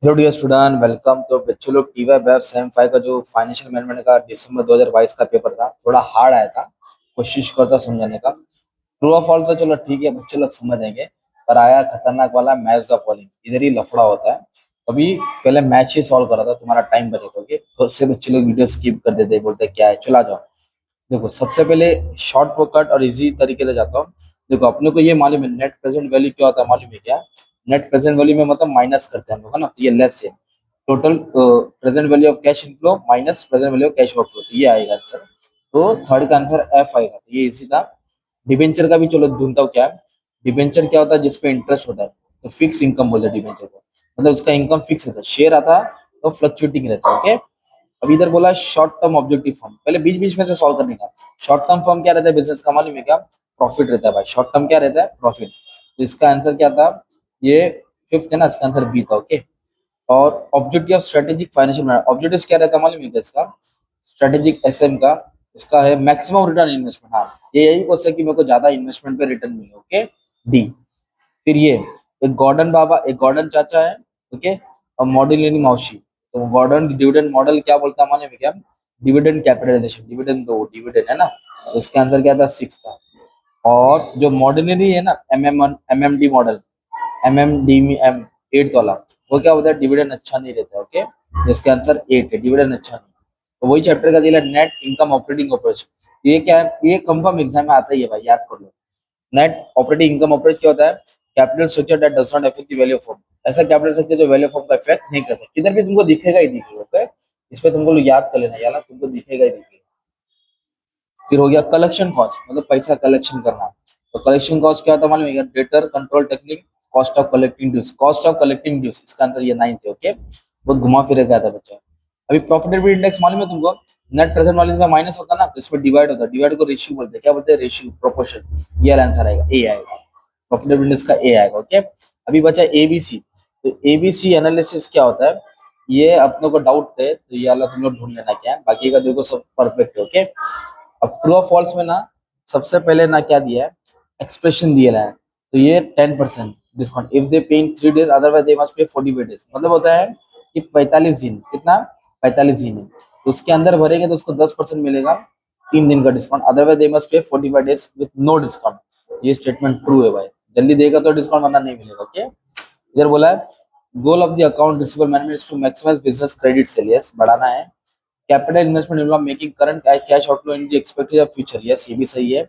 Hello dear student, welcome. तो बच्चों लोग टी वाई वेब सेम फाइव का जो फाइनेंशियल मैनेजमेंट का दिसंबर 2022 का पेपर था, थोड़ा हार्ड आया था। कोशिश करता समझाने का। ट्रू और फॉल्स तो चलो ठीक है, बच्चे लोग समझ जाएंगे। पर आया खतरनाक वाला मैच द फॉलोइंग, इधर ही लफड़ा होता है। अभी पहले मैच ही सॉल्व करा था, तुम्हारा टाइम बचे तो बहुत से बच्चे लोग वीडियो स्किप कर देते, बोलते क्या है, चला जाओ। देखो, सबसे पहले शॉर्ट कट और इजी तरीके से जाता हूँ। देखो, अपने को ये मालूम है नेट प्रेजेंट वैल्यू क्या होता है, मालूम है क्या? नेट प्रेजेंट वैल्यू में मतलब माइनस करते हैं हम लोग, है ना। तो ये लेस है। Total present value of cash inflow minus present value of cash outflow, तो ये आएगा आंसर। तो थर्ड का आंसर एफ आएगा, तो ये इजी था। डिबेंचर का भी चलो ढूंढता हूँ क्या है। डिबेंचर क्या होता है? जिसपे इंटरेस्ट होता है, तो फिक्स इनकम बोलते हैं डिबेंचर को। मतलब इसका इनकम फिक्स रहता है, शेयर आता है तो फ्लक्चुएटिंग रहता है। ओके। अब इधर बोला शॉर्ट टर्म ऑब्जेक्टिव फॉर्म, पहले बीच बीच में से सॉल्व करने का। शॉर्ट टर्म फॉर्म क्या रहता है बिजनेस का, मालूम है क्या? प्रॉफिट रहता है भाई। शॉर्ट टर्म क्या रहता है? प्रॉफिट। तो इसका आंसर क्या था? ये फिफ्थ है ना, इसका आंसर बी था। ओके। और objective of strategic financial management, objective क्या रहता है मालूम है क्या इसका? स्ट्रेटेजिक एसएम का इसका है मैक्सिमम रिटर्न इन्वेस्टमेंट। हाँ, ये यही क्वेश्चन कि मेरे को ज्यादा इन्वेस्टमेंट पे रिटर्न मिले। Okay, D. फिर ये एक गॉर्डन बाबा, एक गॉर्डन चाचा है। ओके। और मॉडल यानी मौसी। तो गॉर्डन डिविडेंड मॉडल क्या बोलता है मालूम है क्या? डिविडेंड कैपिटलाइजेशन, डिविडेंड दो, डिविडेंड है ना। तो इसका आंसर क्या था? सिक्स था। और जो मॉडर्नरी है ना, एमएमडी मॉडल, एमएमडीएम, एट वाला, वो क्या होता है? डिविडेंड अच्छा नहीं रहता है। ओके। जिसका आंसर एट है, डिविडेंड अच्छा नहीं। तो वही चैप्टर का दिला नेट इनकम ऑपरेटिंग अप्रोच। ये क्या है? ये कंफर्म एग्जाम में आता ही है भाई, याद कर लो। नेट ऑपरेटिंग इनकम अप्रोच क्या होता है? Capital structure that does not affect the value of firm. ऐसा कैपिटल स्ट्रक्चर जो वैल्यू ऑफ फर्म का इफेक्ट नहीं करता, किधर भी तुमको दिखेगा ही दिखेगा। ओके। इस पे तुमको याद कर लेना यार, तुमको दिखेगा ही दिखेगा। फिर हो गया कलेक्शन कॉस्ट, मतलब पैसा कलेक्शन करना। तो कलेक्शन कॉस्ट क्या होता है मालूम है? Debtor control technique, cost of collecting dues, cost of collecting dues, इसका आंसर ये नाइन्थ है। ओके। बहुत घुमा फिरे गया था बच्चा। अभी प्रॉफिटेबिलिटी इंडेक्स मालूम है तुमको? नेट प्रेजेंट वैल्यू में माइनस होता है ना, तो इसमें डिवाइड होता है। डिवाइड को रेशियो बोलते हैं, क्या बोलते हैं? Ratio, proportion. ये आंसर आएगा, ए आएगा। प्रॉफिटेबिलिटी इंडेक्स का ए आएगा। ओके। अभी बचा एबीसी। तो एबीसी एनालिसिस क्या होता है? ये अपनों को डाउट है, तो ये वाला तुम लोग ढूंढ लेना क्या है, बाकी का देखो सब परफेक्ट है। ओके। अब ट्रू और फॉल्स में ना, सबसे पहले ना क्या दिया है? एक्सप्रेशन दिया है। तो ये 10% डिस्काउंट इफ दे पे इन 3 days, otherwise they must pay 45 days. मतलब होता है कि 45 दिन, कितना? 45 दिन है। तो उसके अंदर भरेंगे तो उसको 10% मिलेगा, 3 दिन का discount. Otherwise they must pay 45 days with no discount. ये स्टेटमेंट ट्रू है भाई। जल्दी देगा तो डिस्काउंट, वरना नहीं मिलेगा। ओके। इधर बोला है goal of the account receivable management to maximise business credit sale, yes बढ़ाना है। Capital investment involve making current cash outflow in the expected future, yes ये भी सही है।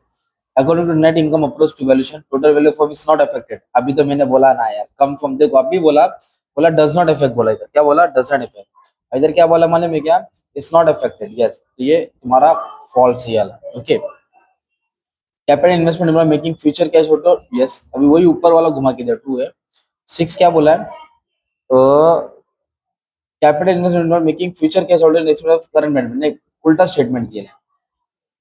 According to net income approach to valuation, total value firm is not affected. अभी तो मैंने बोला ना यार, कम फ्रॉम, देखो अभी बोला, बोला डज नॉट अफेक्ट, बोला इधर क्या बोला? Does not affect. इधर क्या बोला मालूम है क्या? It's not affected, yes. तो ये तुम्हारा फॉल्स है वाला। Okay. Capital investment involve making future cash outflow, yes. अभी वही ऊपर वाला घुमा के इधर ट्रू है। सिक्स क्या बोला है? Capital investment making future cash outflow in current benefit, नहीं, उल्टा स्टेटमेंट दिया है।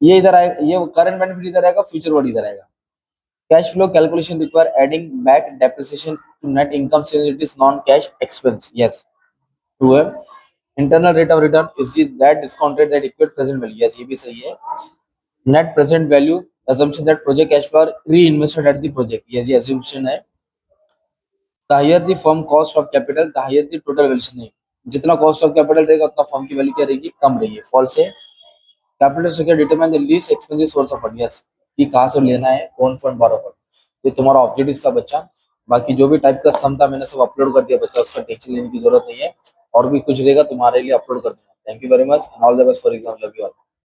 ये इधर आएगा, ये करंट बेनिफिट इधर आएगा, फ्यूचर वर्ड इधर आएगा। Cash flow calculation require adding back depreciation to net income since it is non cash expense, yes true है। Internal rate of return is that discounted that equal present value, yes ये भी सही है। Net present value assumption that project cash flow are reinvested at the project, yes ये assumption है। the higher the firm cost of capital the higher the total valuation, नहीं, जितना cost of capital रहेगा उतना फर्म की value क्या रहेगी? कम रहेगी, फॉल्स है। Capital structure determine the least expensive source of fund, yes कि कहाँ से लेना है, कौन फंड बारो फंड। ये तुम्हारा ऑब्जेक्टिव था बच्चा। बाकी जो भी टाइप का सम था मैंने सब अपलोड कर दिया बच्चा, उसका टेंशन लेने की जरूरत नहीं है। और भी कुछ रहेगा तुम्हारे लिए अपलोड कर दूंगा। Thank you very much, all the best for exam, love you all.